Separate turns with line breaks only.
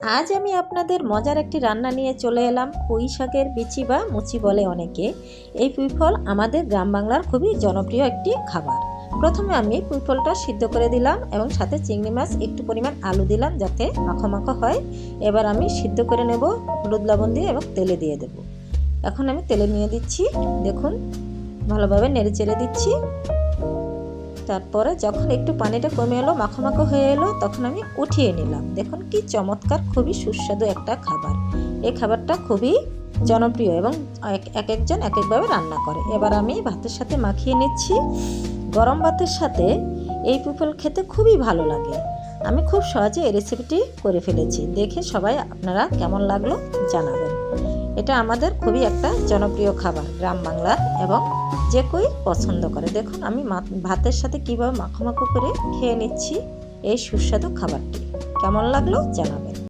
আজ আমি আপনাদের মজার একটি রান্না নিয়ে চলে এলাম। পুঁই শাকের বিচি বা মুচি বলে অনেকে। এই পুঁই ফল আমাদের গ্রাম বাংলার খুবই জনপ্রিয় একটি খাবার। প্রথমে আমি পুঁই ফলটা সিদ্ধ করে দিলাম এবং সাথে চিংড়ি মাছ, একটু পরিমাণ আলু দিলাম যাতে মাখো মাখো হয়। এবার আমি সিদ্ধ করে নেব হলুদ লবণ দিয়ে এবং তেলে দিয়ে দেব। এখন আমি তেলে নিয়ে দিচ্ছি, দেখুন ভালোভাবে নেড়ে চেড়ে দিচ্ছি। তারপরে যখন একটু পানিটা কমে এলো, মাখো মাখো হয়ে এলো, তখন আমি উঠিয়ে নিলাম। দেখুন কি চমৎকার, খুবই সুস্বাদু একটা খাবার। এই খাবারটা খুবই জনপ্রিয় এবং এক একজন এক একভাবে রান্না করে। এবার আমি ভাতের সাথে মাখিয়ে নিচ্ছি। গরম ভাতের সাথে এই পুঁই ফল খেতে খুবই ভালো লাগে। আমি খুব সহজে এই রেসিপিটি করে ফেলেছি। দেখে সবাই আপনারা কেমন লাগলো জানাবেন। এটা আমাদের খুবই একটা জনপ্রিয় খাবার গ্রাম বাংলার, এবং যে কেউ পছন্দ করে। দেখুন আমি ভাতের সাথে কীভাবে মাখো মাখো করে খেয়ে নিচ্ছি এই সুস্বাদু খাবারটি। কেমন লাগলো জানাবেন।